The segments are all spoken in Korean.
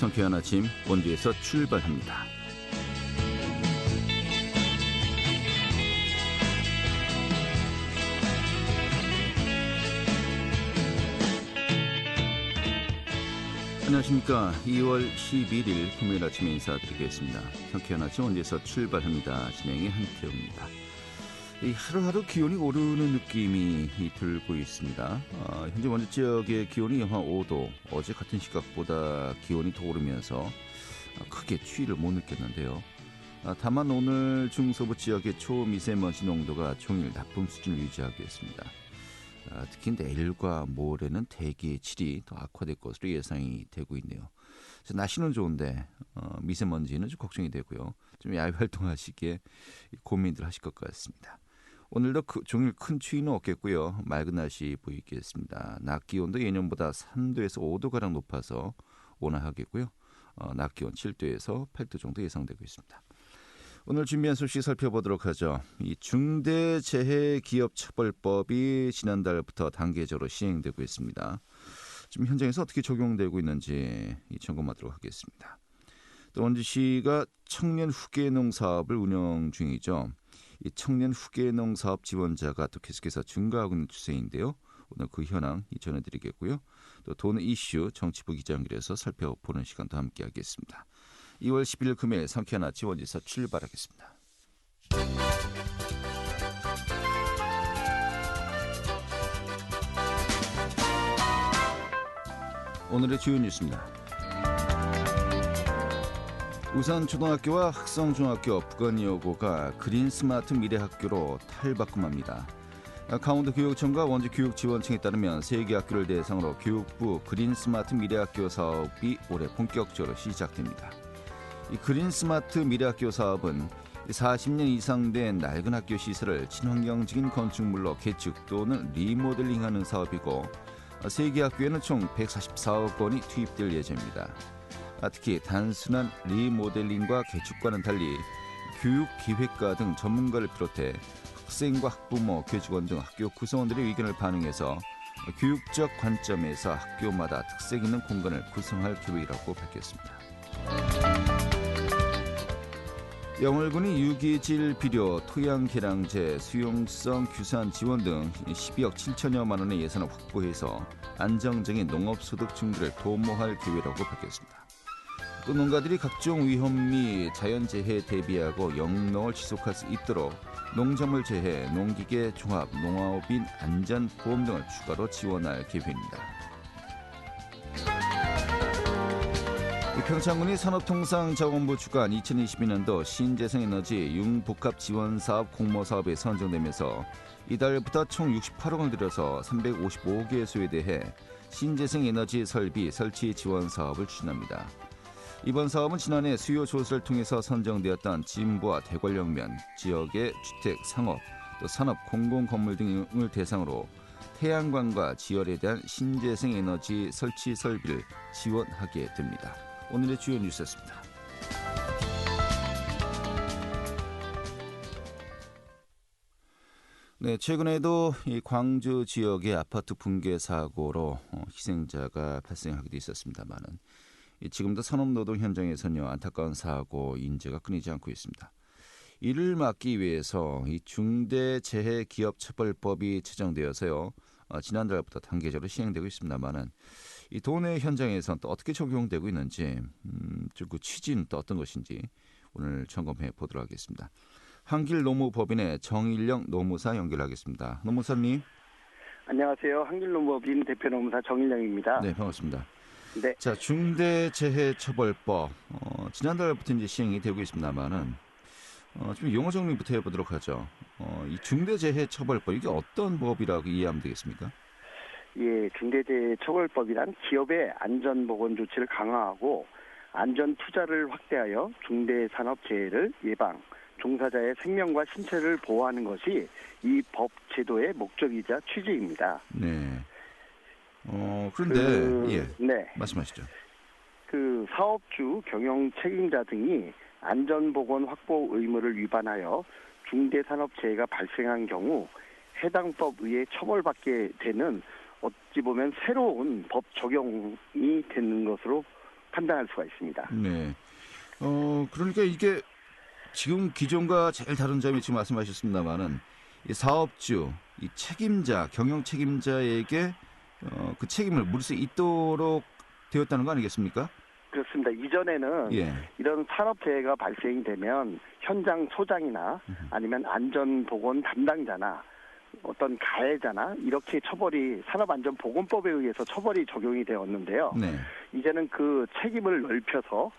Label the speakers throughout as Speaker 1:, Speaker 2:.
Speaker 1: 상쾌한 아침 본주에서 출발합니다. 안녕하십니까. 2월 11일 금요일 아침에 인사드리겠습니다. 상쾌한 아침 본주에서 출발합니다. 진행의 한태우입니다. 하루하루 기온이 오르는 느낌이 들고 있습니다. 현재 원주 지역의 기온이 영하 5도, 어제 같은 시각보다 기온이 더 오르면서 크게 추위를 못 느꼈는데요. 다만 오늘 중서부 지역의 초미세먼지 농도가 종일 나쁨 수준을 유지하고 있습니다. 특히 내일과 모레는 대기의 질이 더 악화될 것으로 예상이 되고 있네요. 날씨는 좋은데 미세먼지는 좀 걱정이 되고요. 좀 야외 활동하시기에 고민들 하실 것 같습니다. 오늘도 종일 큰 추위는 없겠고요. 맑은 날씨 보이겠습니다. 낮 기온도 예년보다 3도에서 5도가량 높아서 온화하겠고요. 낮 기온 7도에서 8도 정도 예상되고 있습니다. 오늘 준비한 소식 살펴보도록 하죠. 이 중대재해기업처벌법이 지난달부터 단계적으로 시행되고 있습니다. 지금 현장에서 어떻게 적용되고 있는지 점검하도록 하겠습니다. 또 원주시가 청년 후계농 사업을 운영 중이죠. 이 청년 후계농 사업 지원자가 또 계속해서 증가하고 있는 추세인데요. 오늘 그 현황 전해드리겠고요. 또 돈 이슈 정치부 기자 연결해서 살펴보는 시간도 함께하겠습니다. 2월 10일 금요일 상쾌한 아침 원주에서 출발하겠습니다. 오늘의 주요 뉴스입니다. 우산초등학교와 학성중학교 부관여고가 그린스마트 미래학교로 탈바꿈합니다. 강원도교육청과 원주교육지원청에 따르면 세 개 학교를 대상으로 교육부 그린스마트 미래학교 사업이 올해 본격적으로 시작됩니다. 이 그린스마트 미래학교 사업은 40년 이상 된 낡은 학교 시설을 친환경적인 건축물로 개축 또는 리모델링하는 사업이고 세 개 학교에는 총 144억 원이 투입될 예정입니다. 특히 단순한 리모델링과 개축과는 달리 교육기획과 등 전문가를 비롯해 학생과 학부모, 교직원 등 학교 구성원들의 의견을 반영해서 교육적 관점에서 학교마다 특색 있는 공간을 구성할 계획이라고 밝혔습니다. 영월군이 유기질 비료, 토양개량제, 수용성 규산 지원 등 12억 7천여만 원의 예산을 확보해서 안정적인 농업소득 증대를 도모할 계획이라고 밝혔습니다. 또 농가들이 각종 위험 및 자연재해에 대비하고 영농을 지속할 수 있도록 농작물 재해, 농기계 종합, 농업인 안전보험 등을 추가로 지원할 계획입니다. 평창군이 산업통상자원부 주관 2022년도 신재생에너지 융복합지원사업 공모사업에 선정되면서 이달부터 총 68억 원을 들여서 355개소에 대해 신재생에너지 설비 설치 지원 사업을 추진합니다. 이번 사업은 지난해 수요 조사를 통해서 선정되었던 진부와 대관령면, 지역의 주택, 상업, 또 산업, 공공건물 등을 대상으로 태양광과 지열에 대한 신재생에너지 설치 설비를 지원하게 됩니다. 오늘의 주요 뉴스였습니다. 네, 최근에도 이 광주 지역의 아파트 붕괴 사고로 희생자가 발생하기도 있었습니다만은 지금도 산업노동 현장에서는요 안타까운 사고 인재가 끊이지 않고 있습니다. 이를 막기 위해서 이 중대재해기업처벌법이 제정되어서요 지난달부터 단계적으로 시행되고 있습니다만은 이 도내 현장에서는 또 어떻게 적용되고 있는지 그 취지는 또 어떤 것인지 오늘 점검해 보도록 하겠습니다. 한길노무법인의 정일영 노무사 연결하겠습니다. 노무사님.
Speaker 2: 안녕하세요. 한길노무법인 대표노무사 정일영입니다.
Speaker 1: 네, 반갑습니다.
Speaker 2: 네.
Speaker 1: 자, 중대재해처벌법 지난달부터 이제 시행이 되고 있습니다만은 좀 용어 정리부터 해보도록 하죠. 이 중대재해처벌법 이게 어떤 법이라고 이해하면 되겠습니까?
Speaker 2: 예, 중대재해처벌법이란 기업의 안전보건 조치를 강화하고 안전 투자를 확대하여 중대산업재해를 예방, 종사자의 생명과 신체를 보호하는 것이 이 법 제도의 목적이자 취지입니다.
Speaker 1: 네. 그런데 예,
Speaker 2: 네.
Speaker 1: 말씀하시죠.
Speaker 2: 그 사업주, 경영 책임자 등이 안전보건 확보 의무를 위반하여 중대산업재해가 발생한 경우 해당 법 의해 처벌받게 되는 어찌 보면 새로운 법 적용이 되는 것으로 판단할 수가 있습니다.
Speaker 1: 네. 그러니까 이게 지금 기존과 제일 다른 점이 지금 말씀하셨습니다만은 이 사업주, 이 책임자, 경영 책임자에게 그 책임을 물을 수 있도록 되었다는 거 아니겠습니까?
Speaker 2: 그렇습니다. 이전에는
Speaker 1: 예.
Speaker 2: 이런 산업재해가 발생이 되면 현장 소장이나 아니면 안전보건 담당자나 어떤 가해자나 이렇게 처벌이 산업안전보건법에 의해서 처벌이 적용이 되었는데요.
Speaker 1: 네.
Speaker 2: 이제는 그 책임을 넓혀서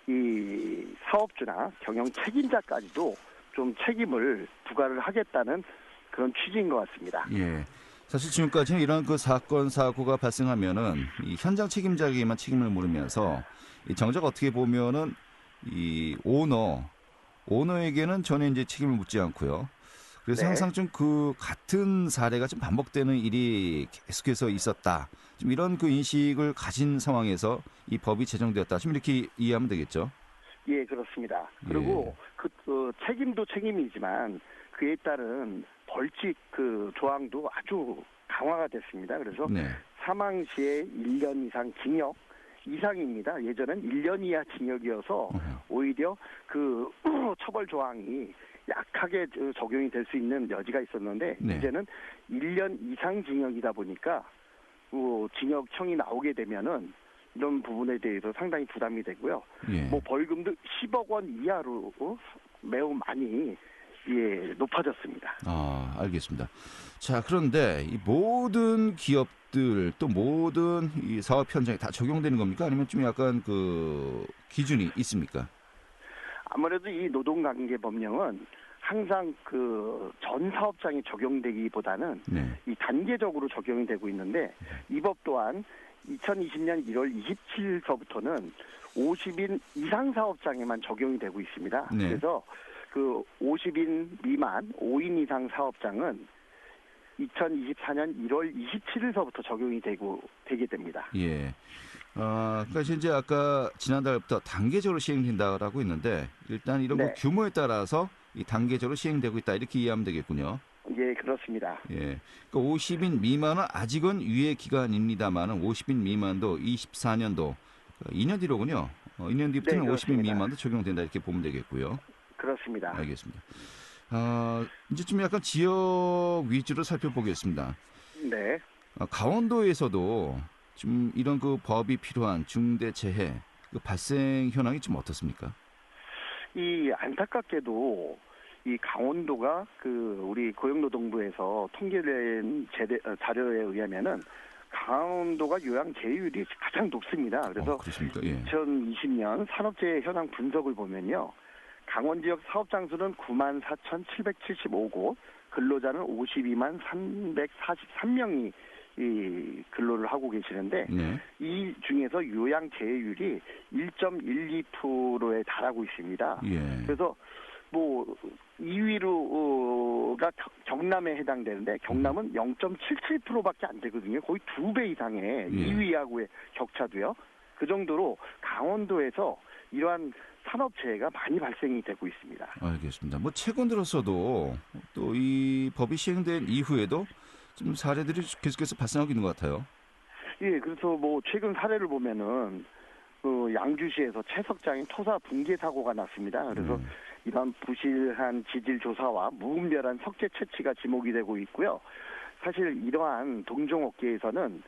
Speaker 2: 이 사업주나 경영 책임자까지도 좀 책임을 부과를 하겠다는 그런 취지인 것 같습니다.
Speaker 1: 예. 사실 지금까지는 이런 그 사건 사고가 발생하면은 이 현장 책임자에게만 책임을 물으면서 이 정작 어떻게 보면은 이 오너에게는 전혀 이제 책임을 묻지 않고요. 그래서
Speaker 2: 네.
Speaker 1: 항상 좀 그 같은 사례가 좀 반복되는 일이 계속해서 있었다. 좀 이런 그 인식을 가진 상황에서 이 법이 제정되었다. 좀 이렇게 이해하면 되겠죠.
Speaker 2: 예, 그렇습니다. 그리고 그 책임도 책임이지만 그에 따른 벌칙 그 조항도 아주 강화가 됐습니다. 그래서
Speaker 1: 네.
Speaker 2: 사망 시에 1년 이상 징역 이상입니다. 예전엔 1년 이하 징역이어서 오히려 그 처벌 조항이 약하게 적용이 될 수 있는 여지가 있었는데
Speaker 1: 네.
Speaker 2: 이제는 1년 이상 징역이다 보니까 징역형이 나오게 되면은 이런 부분에 대해서 상당히 부담이 되고요.
Speaker 1: 예.
Speaker 2: 뭐 벌금도 10억 원 이하로 매우 많이 높아졌습니다.
Speaker 1: 아, 알겠습니다. 자, 그런데 이 모든 기업들 또 모든 이 사업 현장에 다 적용되는 겁니까? 아니면 좀 약간 그 기준이 있습니까?
Speaker 2: 아무래도 이 노동관계법령은 항상 그 전 사업장에 적용되기보다는
Speaker 1: 네.
Speaker 2: 이 단계적으로 적용이 되고 있는데 이 법 또한 2020년 1월 27일서부터는 50인 이상 사업장에만 적용이 되고 있습니다.
Speaker 1: 네.
Speaker 2: 그래서 그 50인 미만 5인 이상 사업장은 2024년 1월 27일서부터 적용이 되게 됩니다.
Speaker 1: 예. 그러니까 이제 아까 지난달부터 단계적으로 시행된다라고 했는데 일단 이런
Speaker 2: 네.
Speaker 1: 그 규모에 따라서 이 단계적으로 시행되고 있다 이렇게 이해하면 되겠군요.
Speaker 2: 예, 그렇습니다.
Speaker 1: 예. 그러니까 50인 미만은 아직은 유예 기간입니다만은 50인 미만도 24년도 2년 뒤로군요. 2년 뒤부터는
Speaker 2: 네,
Speaker 1: 50인
Speaker 2: 그렇습니다.
Speaker 1: 미만도 적용된다 이렇게 보면 되겠고요.
Speaker 2: 그렇습니다.
Speaker 1: 알겠습니다. 이제 좀 약간 지역 위주로 살펴보겠습니다.
Speaker 2: 네.
Speaker 1: 강원도에서도 좀 이런 그 법이 필요한 중대 재해 그 발생 현황이 좀 어떻습니까?
Speaker 2: 이 안타깝게도 이 강원도가 그 우리 고용노동부에서 통계된 자료에 의하면은 강원도가 요양 재해율이 가장 높습니다. 그래서
Speaker 1: 그렇습니까? 예.
Speaker 2: 2020년 산업재해 현황 분석을 보면요. 강원 지역 사업장 수는 94,775곳, 근로자는 52만 343명이 이 근로를 하고 계시는데
Speaker 1: 네.
Speaker 2: 이 중에서 요양 재해율이 1.12%에 달하고 있습니다.
Speaker 1: 예.
Speaker 2: 그래서 뭐 2위로가 경남에 해당되는데 경남은 0.77%밖에 안 되거든요. 거의 2배 이상의 2위하고의 격차도요. 그 정도로 강원도에서 이러한 산업재해가 많이 발생이 되고 있습니다.
Speaker 1: 알겠습니다. 뭐 최근 들어서도 또 이 법이 시행된 이후에도 좀 사례들이 계속해서 발생하고 있는 것 같아요.
Speaker 2: 예, 그래서 뭐 최근 사례를 보면은 그 양주시에서 채석장인 토사 붕괴 사고가 났습니다. 그래서 이런 부실한 지질 조사와 무분별한 석재 채취가 지목이 되고 있고요. 사실 이러한 동종업계에서는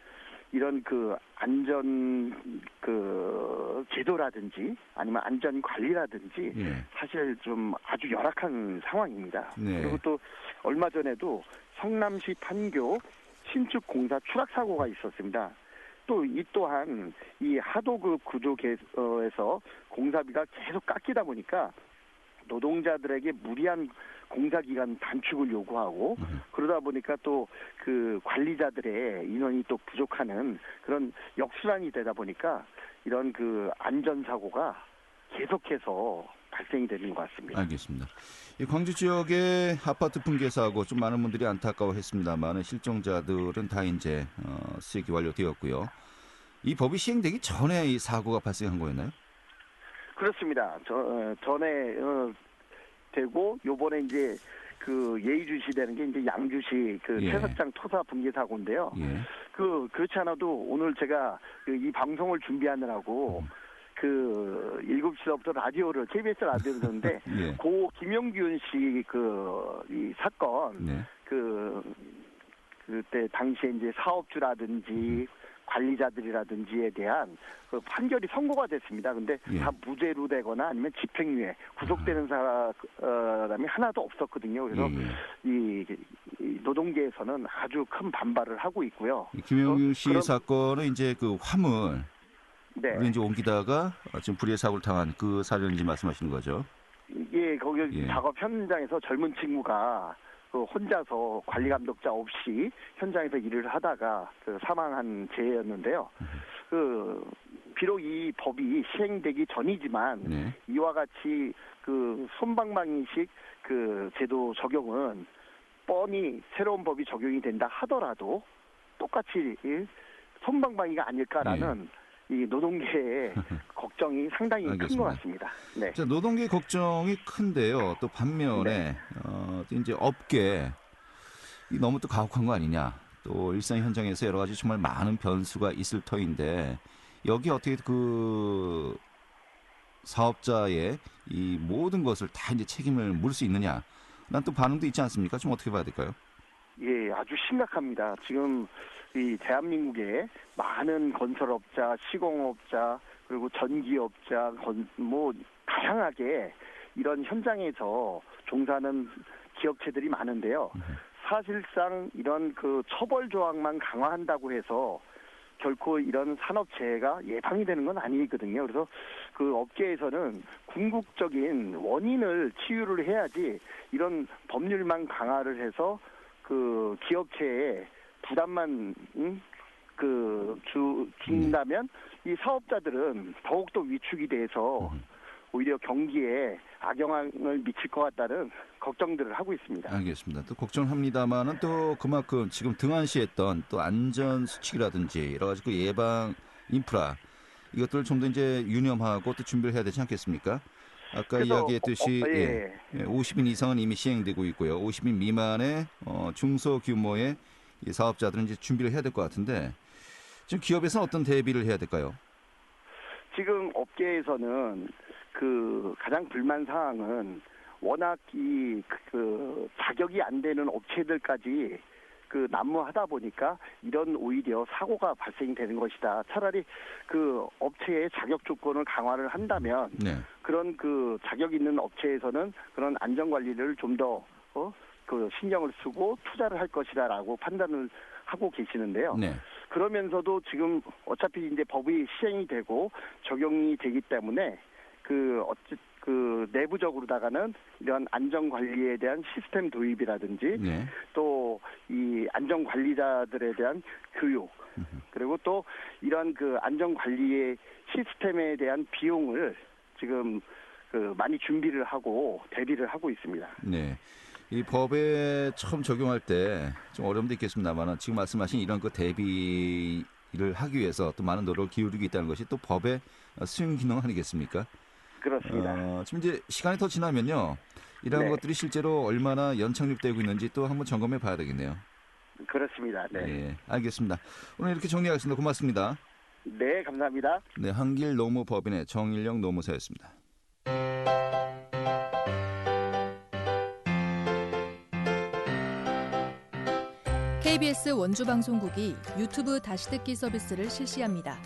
Speaker 2: 이런 그 안전 그 제도라든지 아니면 안전 관리라든지 사실 좀 아주 열악한 상황입니다.
Speaker 1: 네.
Speaker 2: 그리고 또 얼마 전에도 성남시 판교 신축 공사 추락 사고가 있었습니다. 또 이 또한 이 하도급 구조에서 공사비가 계속 깎이다 보니까 노동자들에게 무리한 공사 기간 단축을 요구하고 그러다 보니까 또 그 관리자들의 인원이 또 부족하는 그런 역순환이 되다 보니까 이런 그 안전 사고가 계속해서 발생이 되는 것 같습니다.
Speaker 1: 알겠습니다. 이 광주 지역의 아파트 붕괴 사고 좀 많은 분들이 안타까워했습니다만 실종자들은 다 이제 수색이 완료되었고요. 이 법이 시행되기 전에 이 사고가 발생한 거였나요?
Speaker 2: 그렇습니다. 전에 되고 요번에 이제 그 예의주시되는 게 이제 양주시 그 채석장 토사 붕괴 사고인데요. 그렇지 않아도 오늘 제가 이 방송을 준비하느라고 그 7시부터 라디오를 KBS 라디오를 듣는데
Speaker 1: 예.
Speaker 2: 고 김용균 씨 이 사건
Speaker 1: 네.
Speaker 2: 그때 당시에 이제 사업주라든지 관리자들이라든지에 대한 그 판결이 선고가 됐습니다. 근데
Speaker 1: 예.
Speaker 2: 다 무죄로 되거나 아니면 집행유예 구속되는 사람이 하나도 없었거든요. 그래서 이 노동계에서는 아주 큰 반발을 하고 있고요.
Speaker 1: 김용균 씨 사건은 이제 그 화물
Speaker 2: 네.
Speaker 1: 우리 이제 옮기다가 지금 불의의 사고를 당한 그 사연인지 말씀하시는 거죠?
Speaker 2: 예, 거기 작업 현장에서 젊은 친구가 그 혼자서 관리 감독자 없이 현장에서 일을 하다가 그 사망한 재해였는데요. 그 비록 이 법이 시행되기 전이지만
Speaker 1: 네.
Speaker 2: 이와 같이 그 솜방망이식 그 제도 적용은 뻔히 새로운 법이 적용이 된다 하더라도 똑같이 솜방망이가 아닐까라는 이 노동계의 걱정이 상당히 큰 것 같습니다. 네.
Speaker 1: 자, 노동계 걱정이 큰데요. 또 반면에 또 이제 업계 너무 또 가혹한 거 아니냐. 또 일상 현장에서 여러 가지 정말 많은 변수가 있을 터인데 여기 어떻게 그 사업자의 이 모든 것을 다 이제 책임을 물 수 있느냐. 난 또 반응도 있지 않습니까? 좀 어떻게 봐야 될까요?
Speaker 2: 예, 아주 심각합니다. 지금 이 대한민국에 많은 건설업자, 시공업자, 그리고 전기업자, 뭐 다양하게 이런 현장에서 종사하는 기업체들이 많은데요. 사실상 이런 그 처벌 조항만 강화한다고 해서 결코 이런 산업재해가 예방이 되는 건 아니거든요. 그래서 그 업계에서는 궁극적인 원인을 치유를 해야지 이런 법률만 강화를 해서 그 기업체에 부담만 준다면 이 사업자들은 더욱더 위축이 돼서 오히려 경기에 악영향을 미칠 것 같다는 걱정들을 하고 있습니다.
Speaker 1: 알겠습니다. 또 걱정합니다만은 또 그만큼 지금 등한시했던 또 안전 수칙이라든지 여러 가지 그 예방 인프라 이것들을 좀 더 이제 유념하고 또 준비를 해야 되지 않겠습니까? 아까 이야기했듯이 50인 이상은 이미 시행되고 있고요. 50인 미만의 중소규모의 이 사업자들은 이제 준비를 해야 될 것 같은데 지금 기업에서는 어떤 대비를 해야 될까요?
Speaker 2: 지금 업계에서는 그 가장 불만 사항은 워낙 그 자격이 안 되는 업체들까지 그 난무하다 보니까 이런 오히려 사고가 발생되는 것이다. 차라리 그 업체의 자격 조건을 강화를 한다면 그런 그 자격 있는 업체에서는 그런 안전 관리를 좀 더 그 신경을 쓰고 투자를 할 것이다라고 판단을 하고 계시는데요. 그러면서도 지금 어차피 이제 법이 시행이 되고 적용이 되기 때문에 그 내부적으로다가는 이런 안전 관리에 대한 시스템 도입이라든지 또 이 안전 관리자들에 대한 교육 그리고 또 이런 그 안전 관리의 시스템에 대한 비용을 지금 그 많이 준비를 하고 대비를 하고 있습니다.
Speaker 1: 네. 이 법에 처음 적용할 때 좀 어려움도 있겠습니다만 지금 말씀하신 이런 그 대비를 하기 위해서 또 많은 노력을 기울이고 있다는 것이 또 법의 수행 기능 아니겠습니까?
Speaker 2: 그렇습니다.
Speaker 1: 지금 이제 시간이 더 지나면요. 이런 것들이 실제로 얼마나 연착륙되고 있는지 또 한번 점검해 봐야 되겠네요.
Speaker 2: 그렇습니다. 네.
Speaker 1: 네, 알겠습니다. 오늘 이렇게 정리하겠습니다. 고맙습니다.
Speaker 2: 네, 감사합니다.
Speaker 1: 네, 한길 노무법인의 정일영 노무사였습니다.
Speaker 3: KBS 원주방송국이 유튜브 다시 듣기 서비스를 실시합니다.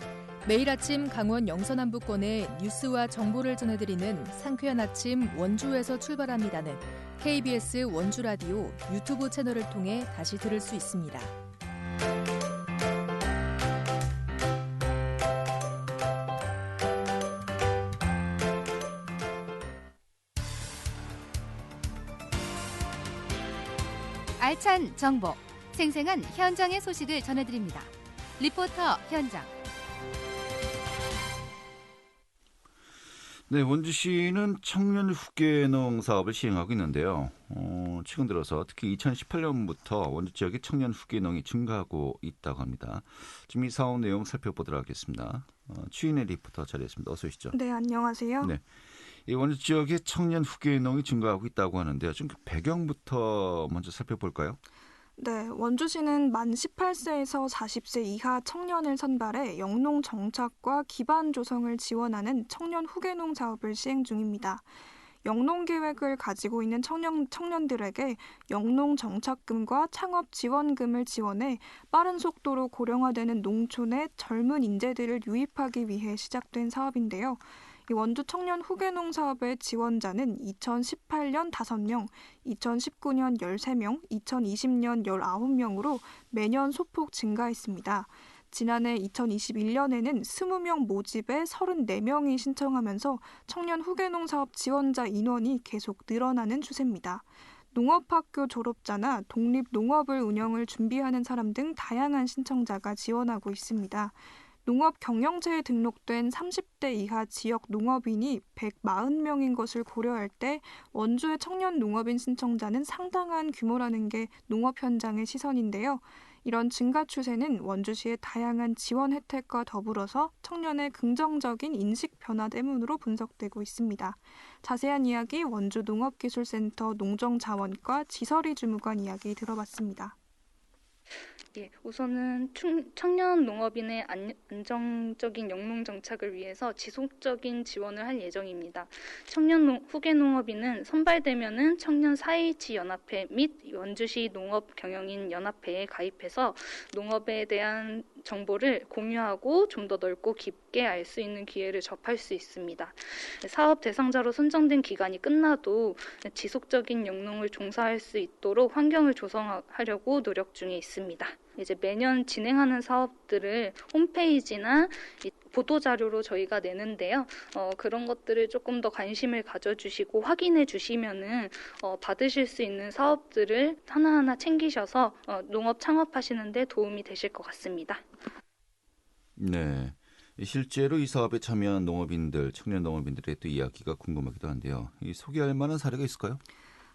Speaker 3: 매일 아침 강원 영서남부권의 뉴스와 정보를 전해드리는 상쾌한 아침 원주에서 출발합니다는 KBS 원주라디오 유튜브 채널을 통해 다시 들을 수 있습니다.
Speaker 4: 알찬 정보, 생생한 현장의 소식을 전해드립니다. 리포터 현장.
Speaker 1: 네, 원주시는 청년 후계농 사업을 시행하고 있는데요. 최근 들어서 특히 2018년부터 원주 지역의 청년 후계농이 증가하고 있다고 합니다. 지금 이 사업 내용 살펴보도록 하겠습니다. 추인의 리포터 자리했습니다. 어서 오시죠.
Speaker 5: 네, 안녕하세요.
Speaker 1: 네, 이 원주 지역의 청년 후계농이 증가하고 있다고 하는데요. 좀 배경부터 먼저 살펴볼까요?
Speaker 5: 네, 원주시는 만 18세에서 40세 이하 청년을 선발해 영농 정착과 기반 조성을 지원하는 청년 후계농 사업을 시행 중입니다. 영농 계획을 가지고 있는 청년들에게 영농 정착금과 창업 지원금을 지원해 빠른 속도로 고령화되는 농촌에 젊은 인재들을 유입하기 위해 시작된 사업인데요. 이 원주 청년 후계농 사업의 지원자는 2018년 5명, 2019년 13명, 2020년 19명으로 매년 소폭 증가했습니다. 지난해 2021년에는 20명 모집에 34명이 신청하면서 청년 후계농 사업 지원자 인원이 계속 늘어나는 추세입니다. 농업학교 졸업자나 독립농업을 운영을 준비하는 사람 등 다양한 신청자가 지원하고 있습니다. 농업 경영체에 등록된 30대 이하 지역 농업인이 140명인 것을 고려할 때 원주의 청년 농업인 신청자는 상당한 규모라는 게 농업 현장의 시선인데요. 이런 증가 추세는 원주시의 다양한 지원 혜택과 더불어서 청년의 긍정적인 인식 변화 때문으로 분석되고 있습니다. 자세한 이야기 원주 농업기술센터 농정자원과 지설이 주무관 이야기 들어봤습니다.
Speaker 6: 예, 우선은 청년 농업인의 안정적인 영농 정착을 위해서 지속적인 지원을 할 예정입니다. 청년 후계 농업인은 선발되면은 청년 4H 연합회 및 원주시 농업 경영인 연합회에 가입해서 농업에 대한 정보를 공유하고 좀 더 넓고 깊게 알 수 있는 기회를 접할 수 있습니다. 사업 대상자로 선정된 기간이 끝나도 지속적인 영농을 종사할 수 있도록 환경을 조성하려고 노력 중에 있습니다. 이제 매년 진행하는 사업들을 홈페이지나 보도자료로 저희가 내는데요. 그런 것들을 조금 더 관심을 가져주시고 확인해 주시면은 받으실 수 있는 사업들을 하나하나 챙기셔서 농업 창업하시는 데 도움이 되실 것 같습니다.
Speaker 1: 네. 실제로 이 사업에 참여한 농업인들, 청년 농업인들의 또 이야기가 궁금하기도 한데요. 이 소개할 만한 사례가 있을까요?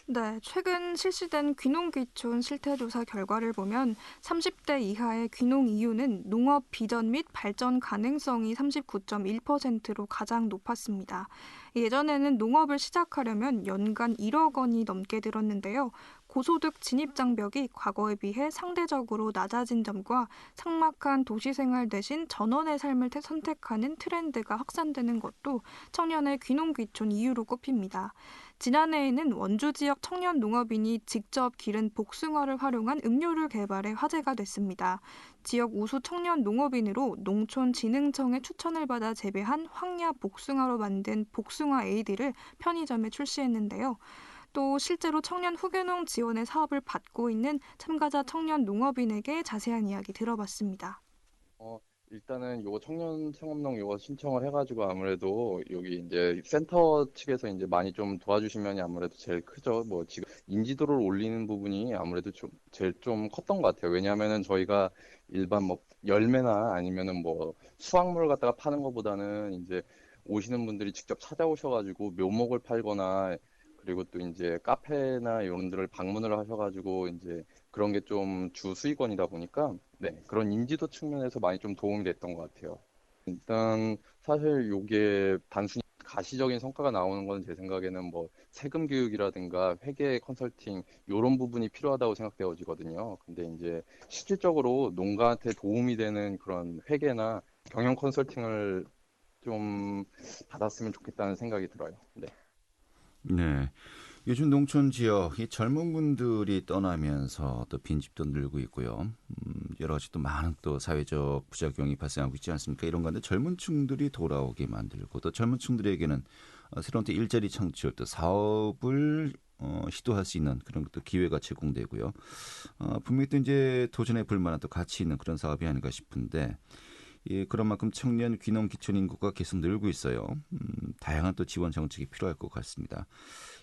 Speaker 5: 네, 최근 실시된 귀농귀촌 실태조사 결과를 보면 30대 이하의 귀농 이유는 농업 비전 및 발전 가능성이 39.1%로 가장 높았습니다. 예전에는 농업을 시작하려면 연간 1억 원이 넘게 들었는데요. 고소득 진입 장벽이 과거에 비해 상대적으로 낮아진 점과 삭막한 도시생활 대신 전원의 삶을 선택하는 트렌드가 확산되는 것도 청년의 귀농귀촌 이유로 꼽힙니다. 지난해에는 원주 지역 청년 농업인이 직접 기른 복숭아를 활용한 음료를 개발해 화제가 됐습니다. 지역 우수 청년 농업인으로 농촌진흥청의 추천을 받아 재배한 황야 복숭아로 만든 복숭아 에이드를 편의점에 출시했는데요. 또 실제로 청년 후계농 지원의 사업을 받고 있는 참가자 청년 농업인에게 자세한 이야기 들어봤습니다.
Speaker 7: 일단은 요거 청년 창업농 요거 신청을 해가지고 아무래도 여기 이제 센터 측에서 이제 많이 좀 도와주신 면이 아무래도 제일 크죠. 뭐 지금 인지도를 올리는 부분이 아무래도 제일 좀 컸던 것 같아요. 왜냐하면은 저희가 일반 뭐 열매나 아니면은 뭐 수확물 갖다가 파는 것보다는 이제 오시는 분들이 직접 찾아오셔가지고 묘목을 팔거나 그리고 또 이제 카페나 이런 데를 방문을 하셔가지고 이제 그런 게 좀 주 수익원이다 보니까 네, 그런 인지도 측면에서 많이 좀 도움이 됐던 것 같아요. 일단 사실 이게 단순히 가시적인 성과가 나오는 건 제 생각에는 뭐 세금 교육이라든가 회계 컨설팅 이런 부분이 필요하다고 생각되어지거든요. 근데 이제 실질적으로 농가한테 도움이 되는 그런 회계나 경영 컨설팅을 좀 받았으면 좋겠다는 생각이 들어요. 네.
Speaker 1: 네. 요즘 농촌 지역 이 젊은 분들이 떠나면서 또 빈집도 늘고 있고요. 여러 가지 또 많은 또 사회적 부작용이 발생하고 있지 않습니까? 이런 가운데 젊은 층들이 돌아오게 만들고 또 젊은 층들에게는 새로운 또 일자리 창출 또 사업을 시도할 수 있는 그런 또 기회가 제공되고요. 분명히 또 이제 도전해 볼 만한 또 가치 있는 그런 사업이 아닌가 싶은데 예, 그런 만큼 청년 귀농 기촌 인구가 계속 늘고 있어요. 다양한 또 지원 정책이 필요할 것 같습니다.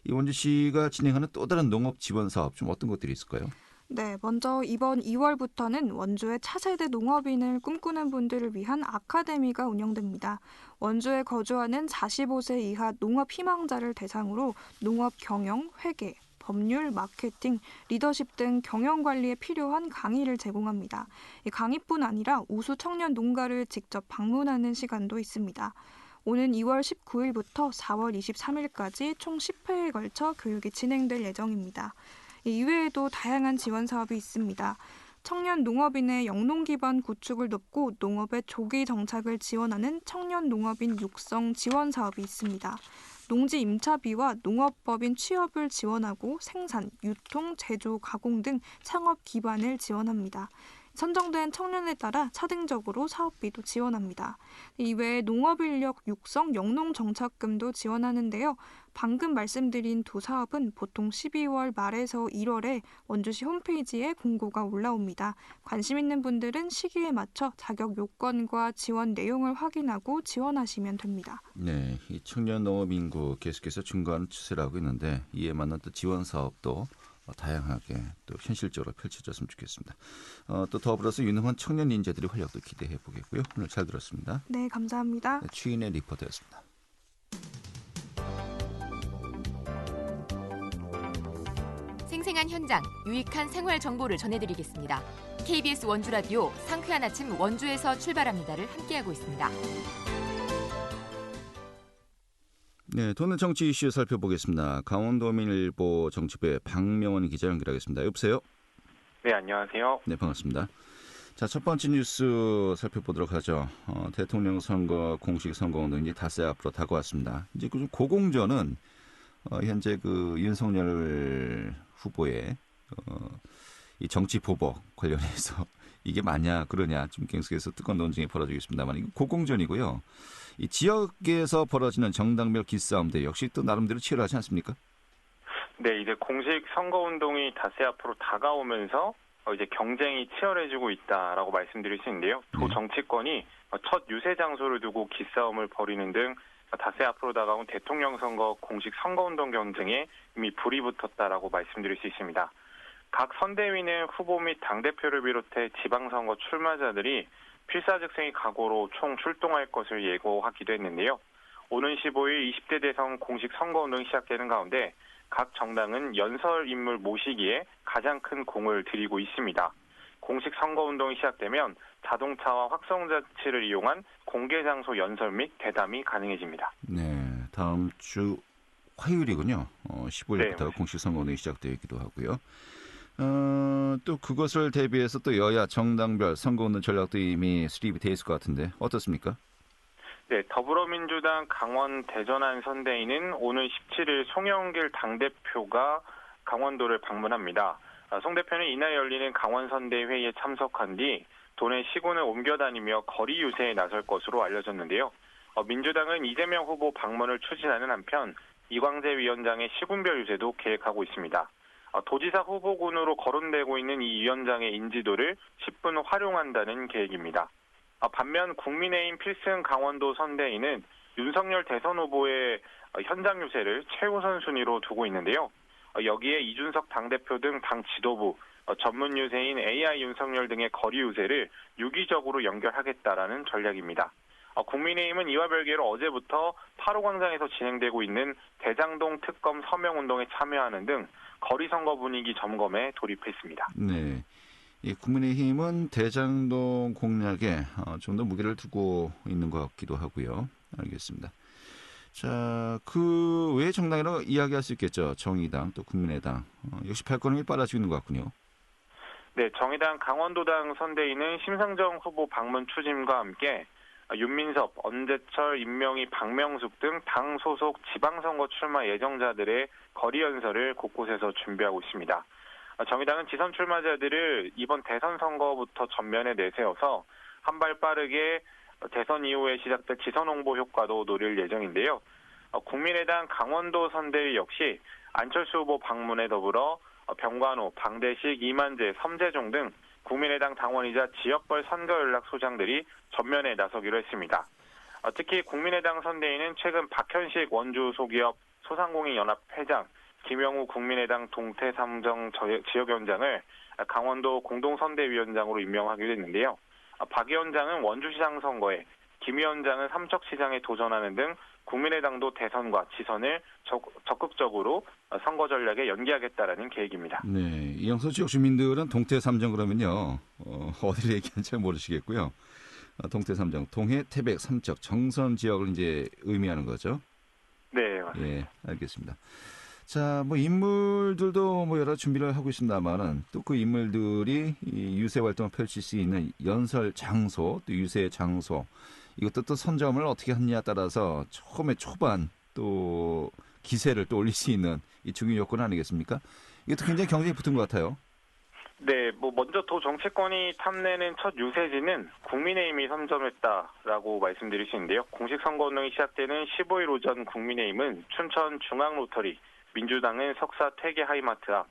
Speaker 1: 이 원주시가 진행하는 또 다른 농업 지원 사업 좀 어떤 것들이 있을까요?
Speaker 5: 네, 먼저 이번 2월부터는 원주의 차세대 농업인을 꿈꾸는 분들을 위한 아카데미가 운영됩니다. 원주에 거주하는 45세 이하 농업 희망자를 대상으로 농업 경영, 회계, 법률, 마케팅, 리더십 등 경영 관리에 필요한 강의를 제공합니다. 이 강의뿐 아니라 우수 청년 농가를 직접 방문하는 시간도 있습니다. 오는 2월 19일부터 4월 23일까지 총 10회에 걸쳐 교육이 진행될 예정입니다. 이외에도 다양한 지원 사업이 있습니다. 청년 농업인의 영농 기반 구축을 돕고 농업의 조기 정착을 지원하는 청년 농업인 육성 지원 사업이 있습니다. 농지 임차비와 농업법인 취업을 지원하고 생산, 유통, 제조, 가공 등 창업 기반을 지원합니다. 선정된 청년에 따라 차등적으로 사업비도 지원합니다. 이외에 농업인력 육성 영농정착금도 지원하는데요. 방금 말씀드린 두 사업은 보통 12월 말에서 1월에 원주시 홈페이지에 공고가 올라옵니다. 관심 있는 분들은 시기에 맞춰 자격 요건과 지원 내용을 확인하고 지원하시면 됩니다.
Speaker 1: 네, 이 청년 농업 인구 계속해서 증가하는 추세라고 있는데 이에 맞는 또 지원 사업도 다양하게 또 현실적으로 펼쳐졌으면 좋겠습니다. 또 더불어서 유능한 청년 인재들의 활약도 기대해 보겠고요. 오늘 잘 들었습니다.
Speaker 5: 네, 감사합니다.
Speaker 1: 네, 추인의 리포터였습니다.
Speaker 8: 생생한 현장, 유익한 생활 정보를 전해드리겠습니다. KBS 원주 라디오 상쾌한 아침 원주에서 출발합니다를 함께하고 있습니다.
Speaker 1: 네, 도는 정치 이슈 살펴보겠습니다. 강원도민일보 정치부의 박명원 기자 연결하겠습니다. 여보세요?
Speaker 9: 네, 안녕하세요.
Speaker 1: 네, 반갑습니다. 자, 첫 번째 뉴스 살펴보도록 하죠. 대통령 선거 공식 선거운동 이제 닷새 앞으로 다가왔습니다. 이제 그 고공전은 현재 그 윤석열 후보의 이 정치 보복 관련해서 이게 맞냐 그러냐 좀 계속해서 뜨거운 논쟁이 벌어지고 있습니다만 이거 고공전이고요. 이 지역에서 벌어지는 정당별 기싸움들 역시 또 나름대로 치열하지 않습니까?
Speaker 9: 네, 이제 공식 선거운동이 닷새 앞으로 다가오면서 이제 경쟁이 치열해지고 있다라고 말씀드릴 수 있는데요. 도 정치권이 첫 유세 장소를 두고 기싸움을 벌이는 등 닷새 앞으로 다가온 대통령 선거 공식 선거운동 경쟁에 이미 불이 붙었다라고 말씀드릴 수 있습니다. 각 선대위는 후보 및 당대표를 비롯해 지방선거 출마자들이 필사즉생의 각오로 총 출동할 것을 예고하기도 했는데요. 오는 15일 20대 대선 공식 선거운동이 시작되는 가운데 각 정당은 연설 인물 모시기에 가장 큰 공을 들이고 있습니다. 공식 선거운동이 시작되면 자동차와 확성자치를 이용한 공개장소 연설 및 대담이 가능해집니다.
Speaker 1: 네, 다음 주 화요일이군요. 15일부터
Speaker 9: 네,
Speaker 1: 공식 선거운동이 시작되기도 하고요. 또 그것을 대비해서 또 여야 정당별 선거운동 전략도 이미 수립이 돼 있을 것 같은데 어떻습니까?
Speaker 9: 네, 더불어민주당 강원 대전안 선대위는 오늘 17일 송영길 당대표가 강원도를 방문합니다. 송 대표는 이날 열리는 강원 선대위 회의에 참석한 뒤 도내 시군을 옮겨 다니며 거리 유세에 나설 것으로 알려졌는데요. 민주당은 이재명 후보 방문을 추진하는 한편 이광재 위원장의 시군별 유세도 계획하고 있습니다. 도지사 후보군으로 거론되고 있는 이 위원장의 인지도를 10분 활용한다는 계획입니다. 반면 국민의힘 필승 강원도 선대위는 윤석열 대선 후보의 현장 유세를 최우선 순위로 두고 있는데요. 여기에 이준석 당대표 등 당 지도부, 전문 유세인 AI 윤석열 등의 거리 유세를 유기적으로 연결하겠다라는 전략입니다. 국민의힘은 이와 별개로 어제부터 8호 광장에서 진행되고 있는 대장동 특검 서명운동에 참여하는 등 거리 선거 분위기 점검에 돌입했습니다.
Speaker 1: 네, 이 국민의힘은 대장동 공략에 좀 더 무게를 두고 있는 것 같기도 하고요. 알겠습니다. 자, 그 외 정당이라고 이야기할 수 있겠죠. 정의당 또 국민의당 역시 발걸음이 빨라지고 있는 것 같군요.
Speaker 9: 네, 정의당 강원도당 선대위는 심상정 후보 방문 추진과 함께 윤민섭, 언재철, 임명희, 박명숙 등 당 소속 지방선거 출마 예정자들의 거리 연설을 곳곳에서 준비하고 있습니다. 정의당은 지선 출마자들을 이번 대선 선거부터 전면에 내세워서 한 발 빠르게 대선 이후에 시작될 지선 홍보 효과도 노릴 예정인데요. 국민의당 강원도 선대위 역시 안철수 후보 방문에 더불어 병관호, 방대식, 이만재, 섬재종 등 국민의당 당원이자 지역별 선거연락소장들이 전면에 나서기로 했습니다. 특히 국민의당 선대위는 최근 박현식 원주 소기업 소상공인연합 회장, 김영우 국민의당 동태삼정 지역위원장을 강원도 공동선대위원장으로 임명하기로 했는데요. 박 위원장은 원주시장 선거에, 김 위원장은 삼척시장에 도전하는 등 국민의당도 대선과 지선을 적극적으로 선거 전략에 연기하겠다라는 계획입니다.
Speaker 1: 네, 이영서 지역 주민들은 동태 삼정 그러면요 어디를 얘기하는지 잘 모르시겠고요. 동태 삼정, 동해, 태백, 삼척, 정선 지역을 이제 의미하는 거죠.
Speaker 9: 네, 맞습니다.
Speaker 1: 예, 알겠습니다. 자, 뭐 인물들도 뭐 여러 준비를 하고 있습니다만은 또 그 인물들이 이 유세 활동을 펼칠 수 있는 연설 장소, 또 유세 장소 이것도 또 선점을 어떻게 하느냐에 따라서 처음에 초반 또 기세를 또 올릴 수 있는 이 중요 요건 아니겠습니까? 이것도 굉장히 경쟁이 붙은 것 같아요.
Speaker 9: 네, 뭐 먼저 도 정치권이 탐내는 첫 유세지는 국민의힘이 선점했다라고 말씀드릴 수 있는데요. 공식 선거운동이 시작되는 15일 오전 국민의힘은 춘천 중앙로터리, 민주당은 석사 퇴계 하이마트 앞,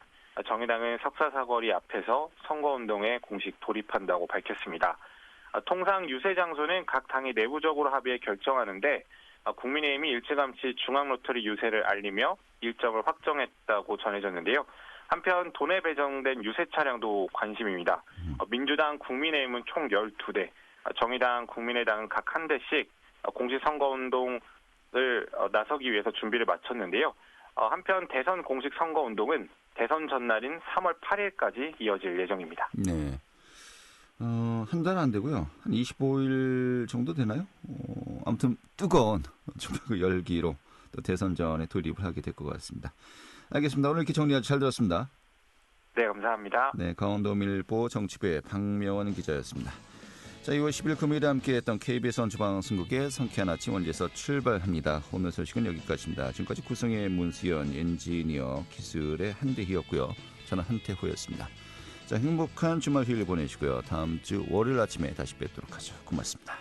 Speaker 9: 정의당은 석사 사거리 앞에서 선거운동에 공식 돌입한다고 밝혔습니다. 통상 유세 장소는 각 당이 내부적으로 합의해 결정하는데 국민의힘이 일찌감치 중앙로터리 유세를 알리며 일정을 확정했다고 전해졌는데요. 한편 돈에 배정된 유세 차량도 관심입니다. 민주당, 국민의힘은 총 12대, 정의당, 국민의당은 각 한 대씩 공식 선거운동을 나서기 위해서 준비를 마쳤는데요. 한편 대선 공식 선거운동은 대선 전날인 3월 8일까지 이어질 예정입니다.
Speaker 1: 네. 한 달은 안 되고요. 한 25일 정도 되나요? 아무튼 뜨거운 전국 열기로 또 대선전에 돌입을 하게 될 것 같습니다. 알겠습니다. 오늘 이렇게 정리 아주 잘 들었습니다.
Speaker 9: 네, 감사합니다.
Speaker 1: 네, 강원도밀보 정치부의 박명원 기자였습니다. 자, 2월 10일 금요일에 함께했던 KBS 원주방송국의 상쾌한 아침 원제에서 출발합니다. 오늘 소식은 여기까지입니다. 지금까지 구성의 문수연, 엔지니어, 기술의 한대희였고요. 저는 한태호였습니다. 자, 행복한 주말 휴일 보내시고요. 다음 주 월요일 아침에 다시 뵙도록 하죠. 고맙습니다.